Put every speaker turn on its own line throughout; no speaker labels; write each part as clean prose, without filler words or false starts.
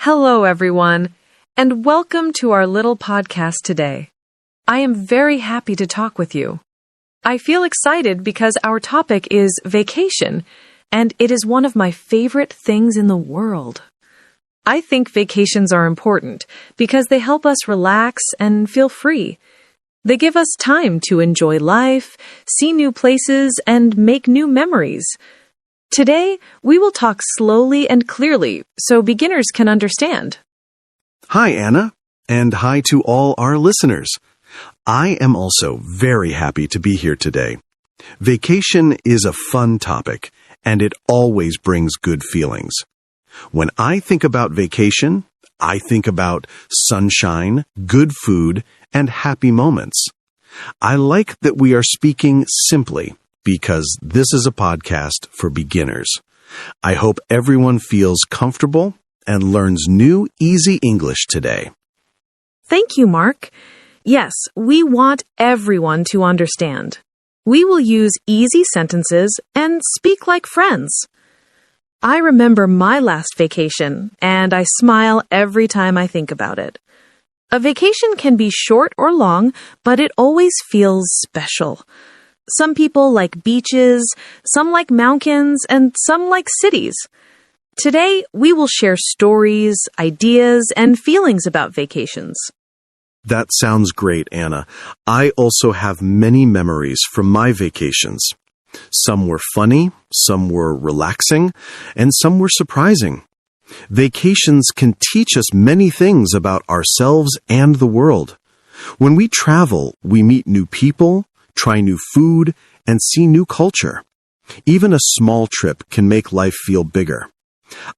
Hello, everyone, and welcome to our little podcast today. I am very happy to talk with you. I feel excited because our topic is vacation, and it is one of my favorite things in the world. I think vacations are important because they help us relax and feel free. They give us time to enjoy life, see new places, and make new memories. Today, we will talk slowly and clearly so beginners can understand.
Hi, Anna, and hi to all our listeners. I am also very happy to be here today. Vacation is a fun topic, and it always brings good feelings. When I think about vacation, I think about sunshine, good food, and happy moments. I like that we are speaking simply, because this is a podcast for beginners. I hope everyone feels comfortable and learns new, easy English today.
Thank you, Mark. Yes, we want everyone to understand. We will use easy sentences and speak like friends. I remember my last vacation, and I smile every time I think about it. A vacation can be short or long, but it always feels special. Some people like beaches, some like mountains, and some like cities. Today, we will share stories, ideas, and feelings about vacations.
That sounds great, Anna. I also have many memories from my vacations. Some were funny, some were relaxing, and some were surprising. Vacations can teach us many things about ourselves and the world. When we travel, we meet new people, try new food, and see new culture. Even a small trip can make life feel bigger.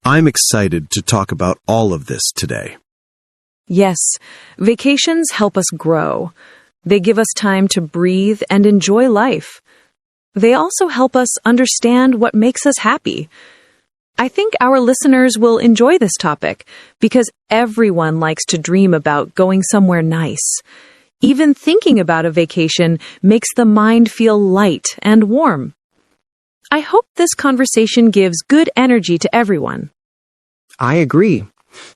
I'm excited to talk about all of this today.
Yes, vacations help us grow. They give us time to breathe and enjoy life. They also help us understand what makes us happy. I think our listeners will enjoy this topic because everyone likes to dream about going somewhere nice. Even thinking about a vacation makes the mind feel light and warm. I hope this conversation gives good energy to everyone.
I agree.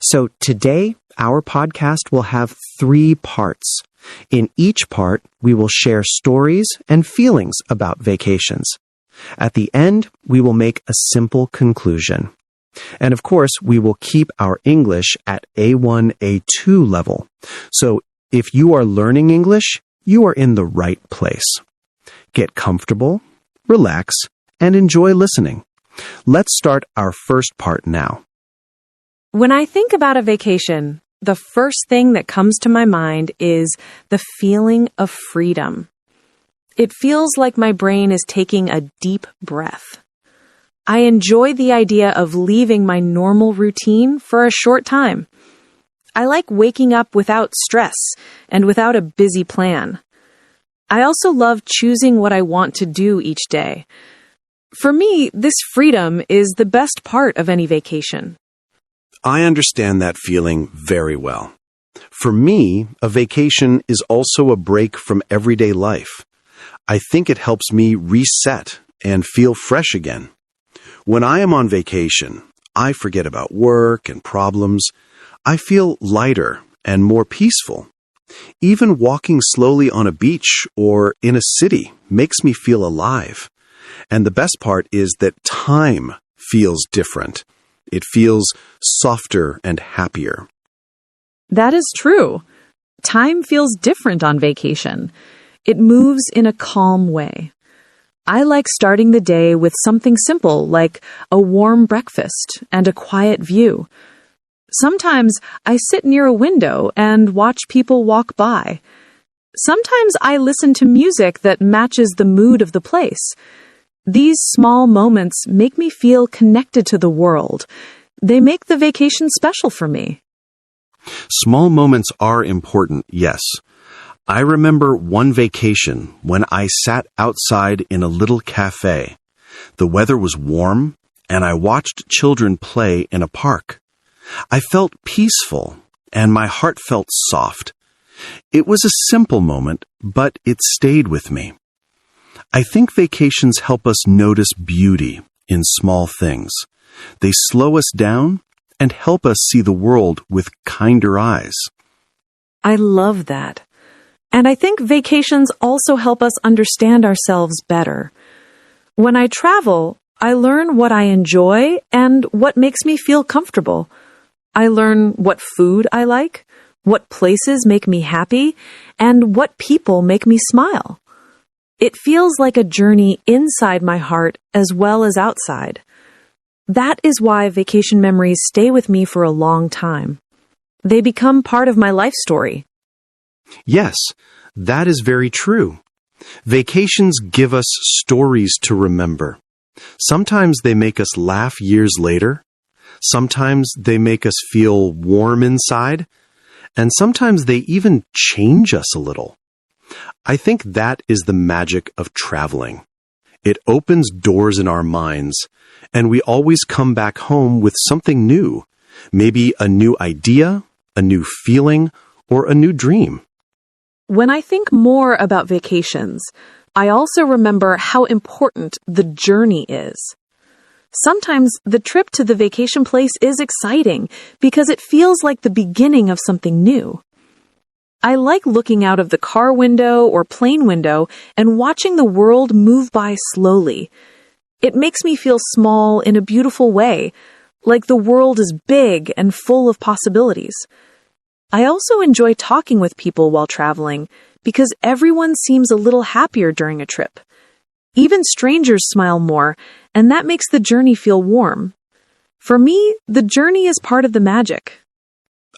So today, our podcast will have 3 parts. In each part, we will share stories and feelings about vacations. At the end, we will make a simple conclusion. And of course, we will keep our English at A1, A2 level. So if you are learning English, you are in the right place. Get comfortable, relax, and enjoy listening. Let's start our first part now.
When I think about a vacation, the first thing that comes to my mind is the feeling of freedom. It feels like my brain is taking a deep breath. I enjoy the idea of leaving my normal routine for a short time. I like waking up without stress and without a busy plan. I also love choosing what I want to do each day. For me, this freedom is the best part of any vacation.
I understand that feeling very well. For me, a vacation is also a break from everyday life. I think it helps me reset and feel fresh again. When I am on vacation, I forget about work and problems. I feel lighter and more peaceful. Even walking slowly on a beach or in a city makes me feel alive. And the best part is that time feels different. It feels softer and happier.
That is true. Time feels different on vacation. It moves in a calm way. I like starting the day with something simple like a warm breakfast and a quiet view. Sometimes I sit near a window and watch people walk by. Sometimes I listen to music that matches the mood of the place. These small moments make me feel connected to the world. They make the vacation special for me.
Small moments are important, yes. I remember one vacation when I sat outside in a little cafe. The weather was warm, and I watched children play in a park. I felt peaceful, and my heart felt soft. It was a simple moment, but it stayed with me. I think vacations help us notice beauty in small things. They slow us down and help us see the world with kinder eyes.
I love that. And I think vacations also help us understand ourselves better. When I travel, I learn what I enjoy and what makes me feel comfortable. I learn what food I like, what places make me happy, and what people make me smile. It feels like a journey inside my heart as well as outside. That is why vacation memories stay with me for a long time. They become part of my life story.
Yes, that is very true. Vacations give us stories to remember. Sometimes they make us laugh years later. Sometimes they make us feel warm inside. And sometimes they even change us a little. I think that is the magic of traveling. It opens doors in our minds, and we always come back home with something new. Maybe a new idea, a new feeling, or a new dream.
When I think more about vacations, I also remember how important the journey is. Sometimes the trip to the vacation place is exciting because it feels like the beginning of something new. I like looking out of the car window or plane window and watching the world move by slowly. It makes me feel small in a beautiful way, like the world is big and full of possibilities. I also enjoy talking with people while traveling because everyone seems a little happier during a trip. Even strangers smile more, and that makes the journey feel warm. For me, the journey is part of the magic.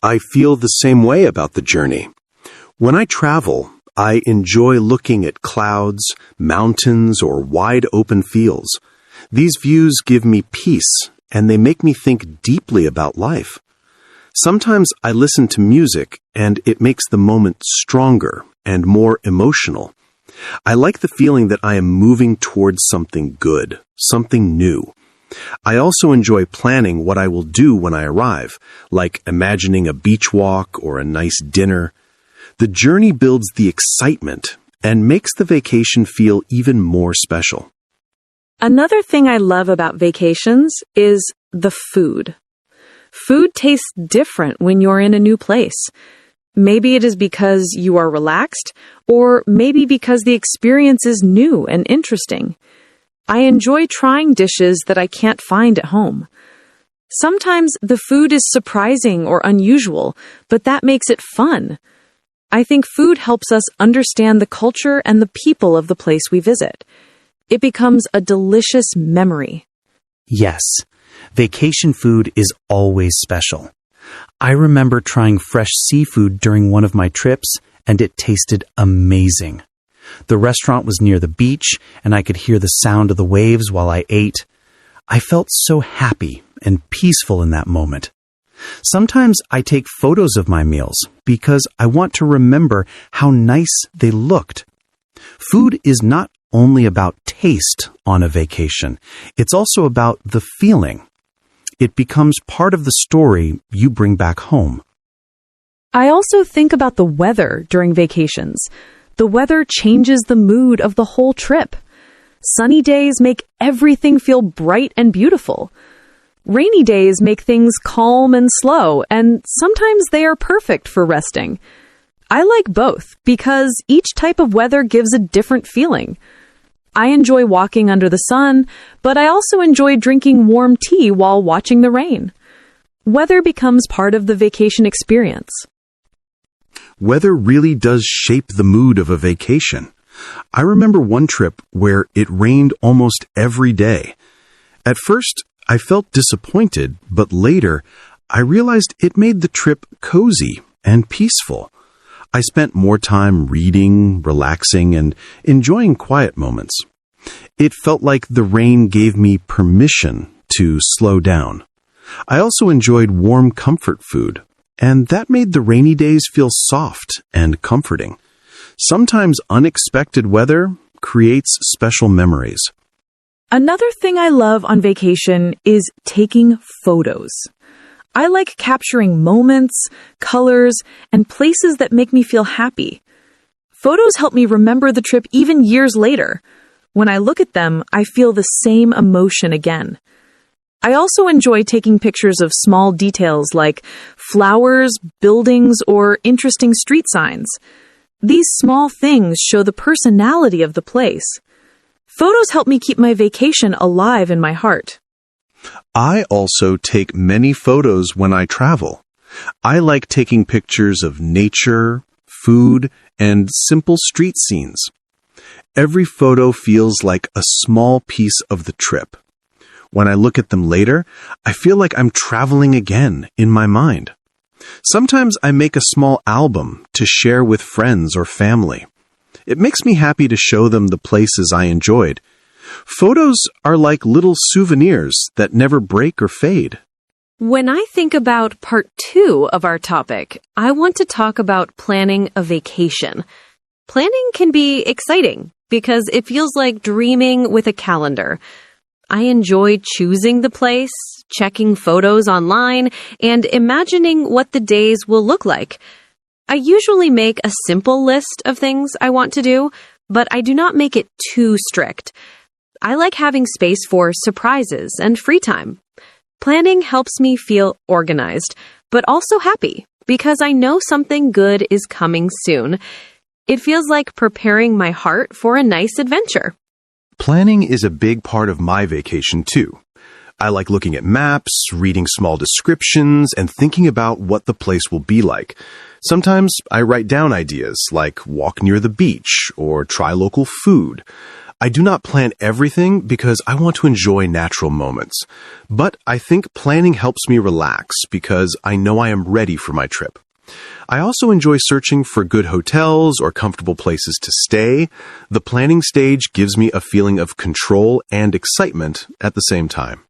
I feel the same way about the journey. When I travel, I enjoy looking at clouds, mountains, or wide open fields. These views give me peace, and they make me think deeply about life. Sometimes I listen to music, and it makes the moment stronger and more emotional. I like the feeling that I am moving towards something good, something new. I also enjoy planning what I will do when I arrive, like imagining a beach walk or a nice dinner. The journey builds the excitement and makes the vacation feel even more special.
Another thing I love about vacations is the food. Food tastes different when you're in a new place. Maybe it is because you are relaxed, or maybe because the experience is new and interesting. I enjoy trying dishes that I can't find at home. Sometimes the food is surprising or unusual, but that makes it fun. I think food helps us understand the culture and the people of the place we visit. It becomes a delicious memory.
Yes, vacation food is always special. I remember trying fresh seafood during one of my trips, and it tasted amazing. The restaurant was near the beach, and I could hear the sound of the waves while I ate. I felt so happy and peaceful in that moment. Sometimes I take photos of my meals because I want to remember how nice they looked. Food is not only about taste on a vacation. It's also about the feeling. It becomes part of the story you bring back home.
I also think about the weather during vacations. The weather changes the mood of the whole trip. Sunny days make everything feel bright and beautiful. Rainy days make things calm and slow, and sometimes they are perfect for resting. I like both because each type of weather gives a different feeling. I enjoy walking under the sun, but I also enjoy drinking warm tea while watching the rain. Weather becomes part of the vacation experience.
Weather really does shape the mood of a vacation. I remember one trip where it rained almost every day. At first, I felt disappointed, but later, I realized it made the trip cozy and peaceful. I spent more time reading, relaxing, and enjoying quiet moments. It felt like the rain gave me permission to slow down. I also enjoyed warm comfort food, and that made the rainy days feel soft and comforting. Sometimes unexpected weather creates special memories.
Another thing I love on vacation is taking photos. I like capturing moments, colors, and places that make me feel happy. Photos help me remember the trip even years later. When I look at them, I feel the same emotion again. I also enjoy taking pictures of small details like flowers, buildings, or interesting street signs. These small things show the personality of the place. Photos help me keep my vacation alive in my heart.
I also take many photos when I travel. I like taking pictures of nature, food, and simple street scenes. Every photo feels like a small piece of the trip. When I look at them later, I feel like I'm traveling again in my mind. Sometimes I make a small album to share with friends or family. It makes me happy to show them the places I enjoyed. Photos are like little souvenirs that never break or fade.
When I think about part 2 of our topic, I want to talk about planning a vacation. Planning can be exciting because it feels like dreaming with a calendar. I enjoy choosing the place, checking photos online, and imagining what the days will look like. I usually make a simple list of things I want to do, but I do not make it too strict. I like having space for surprises and free time. Planning helps me feel organized, but also happy because I know something good is coming soon. It feels like preparing my heart for a nice adventure.
Planning is a big part of my vacation, too. I like looking at maps, reading small descriptions, and thinking about what the place will be like. Sometimes I write down ideas like walk near the beach or try local food. I do not plan everything because I want to enjoy natural moments. But I think planning helps me relax because I know I am ready for my trip. I also enjoy searching for good hotels or comfortable places to stay. The planning stage gives me a feeling of control and excitement at the same time.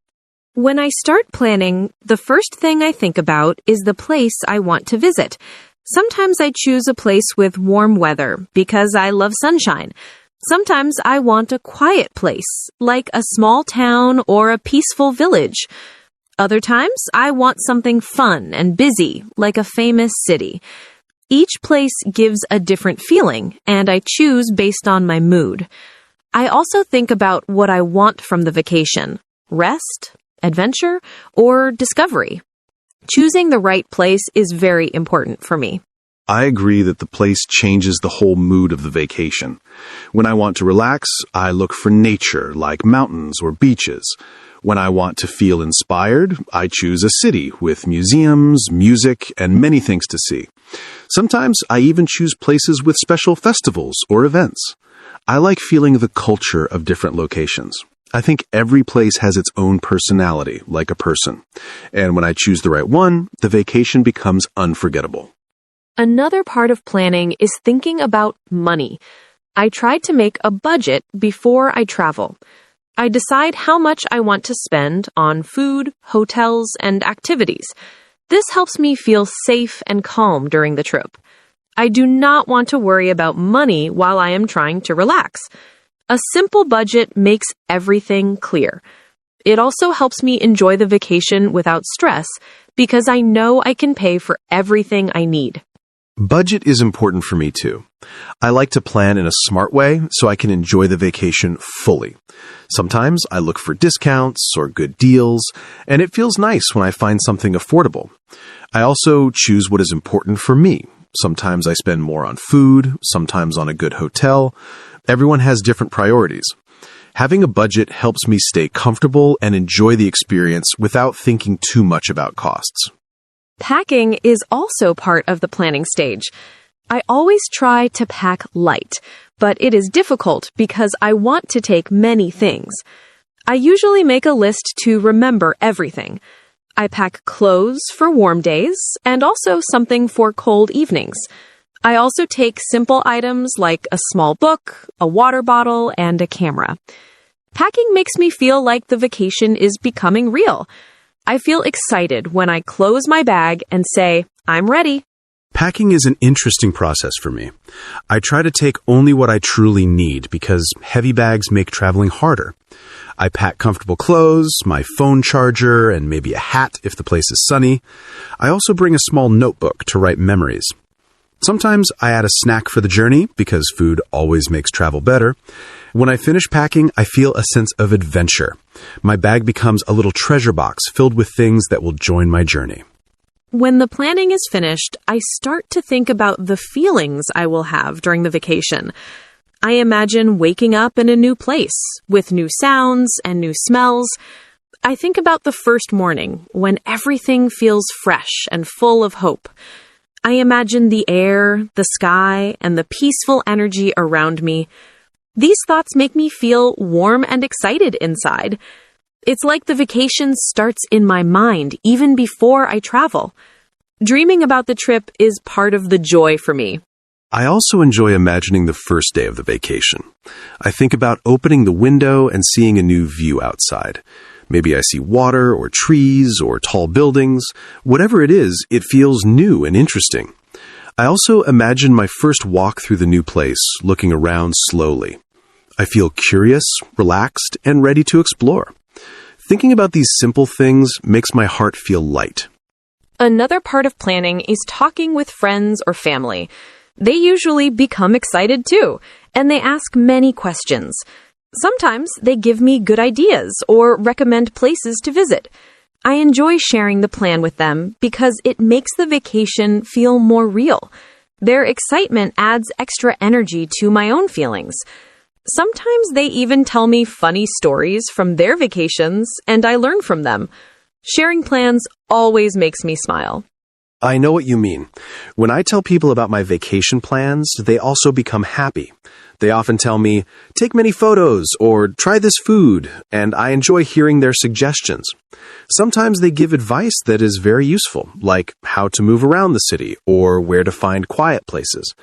When I start planning, the first thing I think about is the place I want to visit. Sometimes I choose a place with warm weather because I love sunshine. Sometimes I want a quiet place, like a small town or a peaceful village. Other times, I want something fun and busy, like a famous city. Each place gives a different feeling, and I choose based on my mood. I also think about what I want from the vacation: rest, adventure, or discovery. Choosing the right place is very important for me.
I agree that the place changes the whole mood of the vacation. When I want to relax, I look for nature, like mountains or beaches. When I want to feel inspired, I choose a city with museums, music, and many things to see. Sometimes I even choose places with special festivals or events. I like feeling the culture of different locations. I think every place has its own personality, like a person. And when I choose the right one, the vacation becomes unforgettable.
Another part of planning is thinking about money. I try to make a budget before I travel. I decide how much I want to spend on food, hotels, and activities. This helps me feel safe and calm during the trip. I do not want to worry about money while I am trying to relax. A simple budget makes everything clear. It also helps me enjoy the vacation without stress because I know I can pay for everything I need.
Budget is important for me too. I like to plan in a smart way so I can enjoy the vacation fully. Sometimes I look for discounts or good deals, and it feels nice when I find something affordable. I also choose what is important for me. Sometimes I spend more on food, sometimes on a good hotel. Everyone has different priorities. Having a budget helps me stay comfortable and enjoy the experience without thinking too much about costs.
Packing is also part of the planning stage. I always try to pack light, but it is difficult because I want to take many things. I usually make a list to remember everything. I pack clothes for warm days and also something for cold evenings. I also take simple items like a small book, a water bottle, and a camera. Packing makes me feel like the vacation is becoming real. I feel excited when I close my bag and say, I'm ready.
Packing is an interesting process for me. I try to take only what I truly need because heavy bags make traveling harder. I pack comfortable clothes, my phone charger, and maybe a hat if the place is sunny. I also bring a small notebook to write memories. Sometimes I add a snack for the journey because food always makes travel better. When I finish packing, I feel a sense of adventure. My bag becomes a little treasure box filled with things that will join my journey.
When the planning is finished, I start to think about the feelings I will have during the vacation. I imagine waking up in a new place with new sounds and new smells. I think about the first morning when everything feels fresh and full of hope. I imagine the air, the sky, and the peaceful energy around me. These thoughts make me feel warm and excited inside. It's like the vacation starts in my mind even before I travel. Dreaming about the trip is part of the joy for me.
I also enjoy imagining the first day of the vacation. I think about opening the window and seeing a new view outside. Maybe I see water or trees or tall buildings. Whatever it is, it feels new and interesting. I also imagine my first walk through the new place, looking around slowly. I feel curious, relaxed, and ready to explore. Thinking about these simple things makes my heart feel light.
Another part of planning is talking with friends or family. They usually become excited too, and they ask many questions. Sometimes they give me good ideas or recommend places to visit. I enjoy sharing the plan with them because it makes the vacation feel more real. Their excitement adds extra energy to my own feelings. Sometimes they even tell me funny stories from their vacations, and I learn from them. Sharing plans always makes me smile.
I know what you mean. When I tell people about my vacation plans, they also become happy. They often tell me, take many photos or try this food, and I enjoy hearing their suggestions. Sometimes they give advice that is very useful, like how to move around the city or where to find quiet places.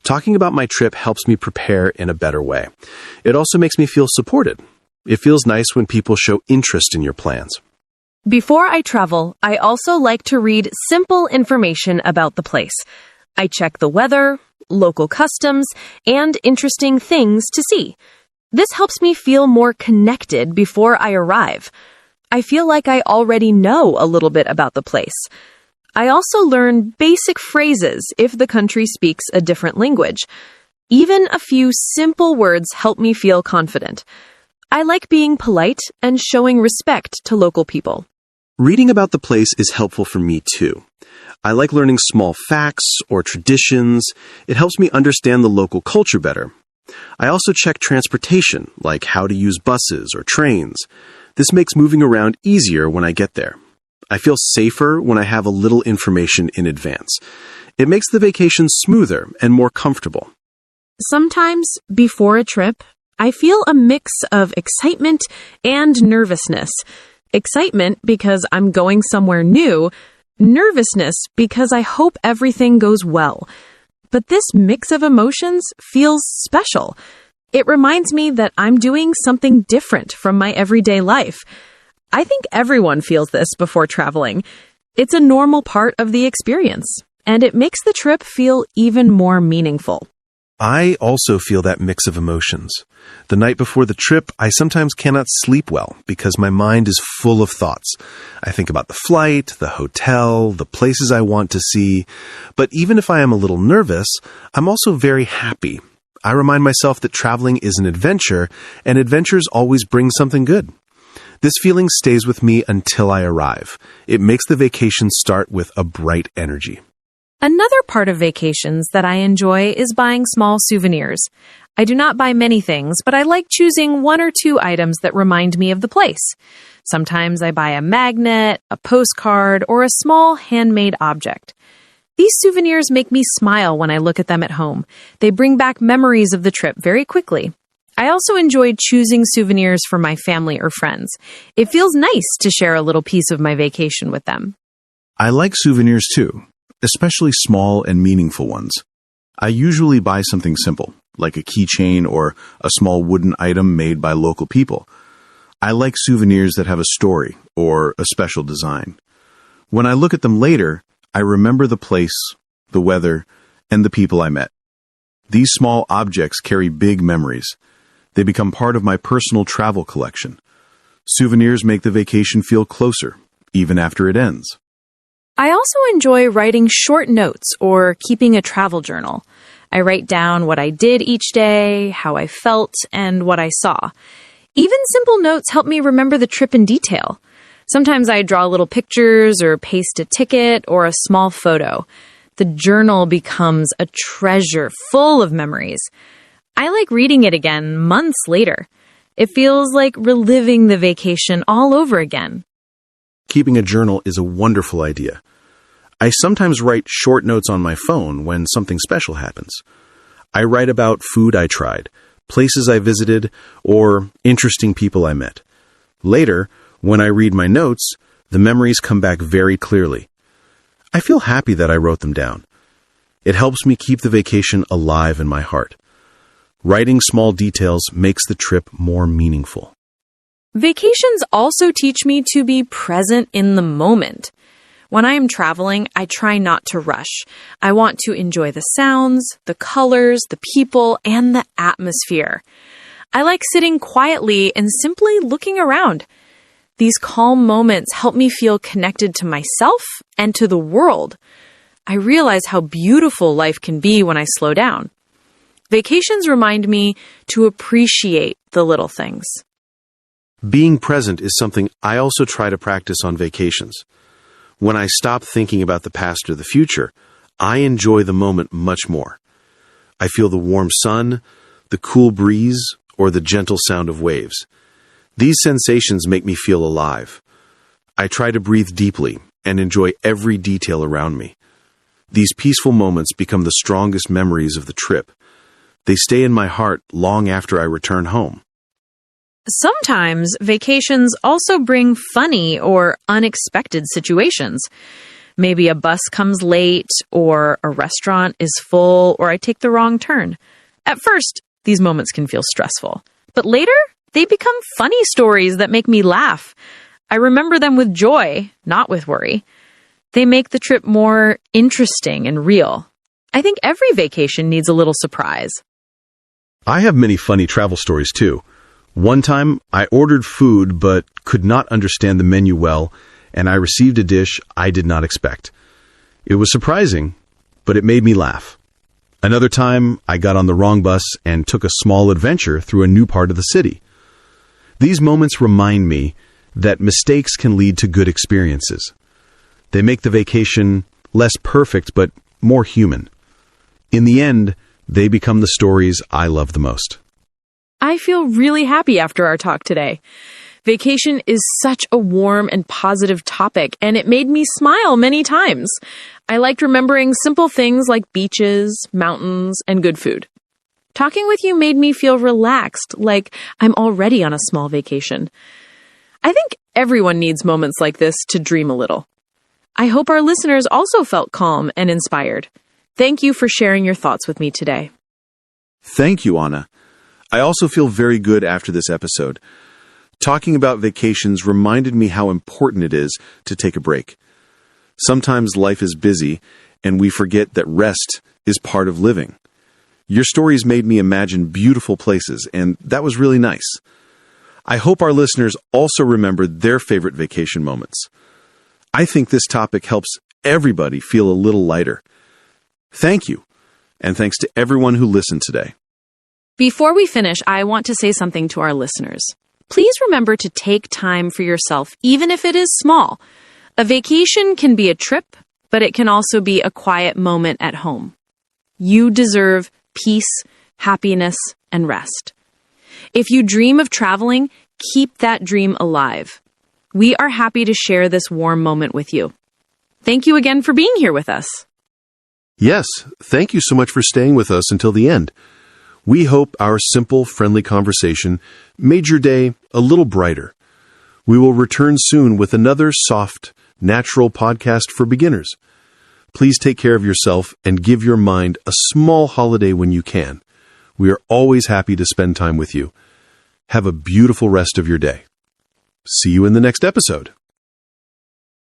Talking about my trip helps me prepare in a better way. It also makes me feel supported. It feels nice when people show interest in your plans.
Before I travel, I also like to read simple information about the place. I check the weather, local customs, and interesting things to see. This helps me feel more connected before I arrive. I feel like I already know a little bit about the place. I also learn basic phrases if the country speaks a different language. Even a few simple words help me feel confident. I like being polite and showing respect to local people.
Reading about the place is helpful for me too. I like learning small facts or traditions. It helps me understand the local culture better. I also check transportation, like how to use buses or trains. This makes moving around easier when I get there. I feel safer when I have a little information in advance. It makes the vacation smoother and more comfortable.
Sometimes, before a trip, I feel a mix of excitement and nervousness. Excitement because I'm going somewhere new, nervousness because I hope everything goes well. But this mix of emotions feels special. It reminds me that I'm doing something different from my everyday life. I think everyone feels this before traveling. It's a normal part of the experience, and it makes the trip feel even more meaningful.
I also feel that mix of emotions. The night before the trip, I sometimes cannot sleep well because my mind is full of thoughts. I think about the flight, the hotel, the places I want to see. But even if I am a little nervous, I'm also very happy. I remind myself that traveling is an adventure, and adventures always bring something good. This feeling stays with me until I arrive. It makes the vacation start with a bright energy.
Another part of vacations that I enjoy is buying small souvenirs. I do not buy many things, but I like choosing one or two items that remind me of the place. Sometimes I buy a magnet, a postcard, or a small handmade object. These souvenirs make me smile when I look at them at home. They bring back memories of the trip very quickly. I also enjoy choosing souvenirs for my family or friends. It feels nice to share a little piece of my vacation with them.
I like souvenirs too, especially small and meaningful ones. I usually buy something simple, like a keychain or a small wooden item made by local people. I like souvenirs that have a story or a special design. When I look at them later, I remember the place, the weather, and the people I met. These small objects carry big memories. They become part of my personal travel collection. Souvenirs make the vacation feel closer, even after it ends.
I also enjoy writing short notes or keeping a travel journal. I write down what I did each day, how I felt, and what I saw. Even simple notes help me remember the trip in detail. Sometimes I draw little pictures or paste a ticket or a small photo. The journal becomes a treasure full of memories. I like reading it again months later. It feels like reliving the vacation all over again.
Keeping a journal is a wonderful idea. I sometimes write short notes on my phone when something special happens. I write about food I tried, places I visited, or interesting people I met. Later, when I read my notes, the memories come back very clearly. I feel happy that I wrote them down. It helps me keep the vacation alive in my heart. Writing small details makes the trip more meaningful.
Vacations also teach me to be present in the moment. When I am traveling, I try not to rush. I want to enjoy the sounds, the colors, the people, and the atmosphere. I like sitting quietly and simply looking around. These calm moments help me feel connected to myself and to the world. I realize how beautiful life can be when I slow down. Vacations remind me to appreciate the little things.
Being present is something I also try to practice on vacations. When I stop thinking about the past or the future, I enjoy the moment much more. I feel the warm sun, the cool breeze, or the gentle sound of waves. These sensations make me feel alive. I try to breathe deeply and enjoy every detail around me. These peaceful moments become the strongest memories of the trip. They stay in my heart long after I return home.
Sometimes vacations also bring funny or unexpected situations. Maybe a bus comes late, or a restaurant is full, or I take the wrong turn. At first, these moments can feel stressful, but later, they become funny stories that make me laugh. I remember them with joy, not with worry. They make the trip more interesting and real. I think every vacation needs a little surprise.
I have many funny travel stories too. One time, I ordered food but could not understand the menu well, and I received a dish I did not expect. It was surprising, but it made me laugh. Another time, I got on the wrong bus and took a small adventure through a new part of the city. These moments remind me that mistakes can lead to good experiences. They make the vacation less perfect but more human. In the end, they become the stories I love the most.
I feel really happy after our talk today. Vacation is such a warm and positive topic, and it made me smile many times. I liked remembering simple things like beaches, mountains, and good food. Talking with you made me feel relaxed, like I'm already on a small vacation. I think everyone needs moments like this to dream a little. I hope our listeners also felt calm and inspired. Thank you for sharing your thoughts with me today.
Thank you, Anna. I also feel very good after this episode. Talking about vacations reminded me how important it is to take a break. Sometimes life is busy, and we forget that rest is part of living. Your stories made me imagine beautiful places, and that was really nice. I hope our listeners also remembered their favorite vacation moments. I think this topic helps everybody feel a little lighter. Thank you, and thanks to everyone who listened today.
Before we finish, I want to say something to our listeners. Please remember to take time for yourself, even if it is small. A vacation can be a trip, but it can also be a quiet moment at home. You deserve peace, happiness, and rest. If you dream of traveling, keep that dream alive. We are happy to share this warm moment with you. Thank you again for being here with us.
Yes, thank you so much for staying with us until the end. We hope our simple, friendly conversation made your day a little brighter. We will return soon with another soft, natural podcast for beginners. Please take care of yourself and give your mind a small holiday when you can. We are always happy to spend time with you. Have a beautiful rest of your day. See you in the next episode.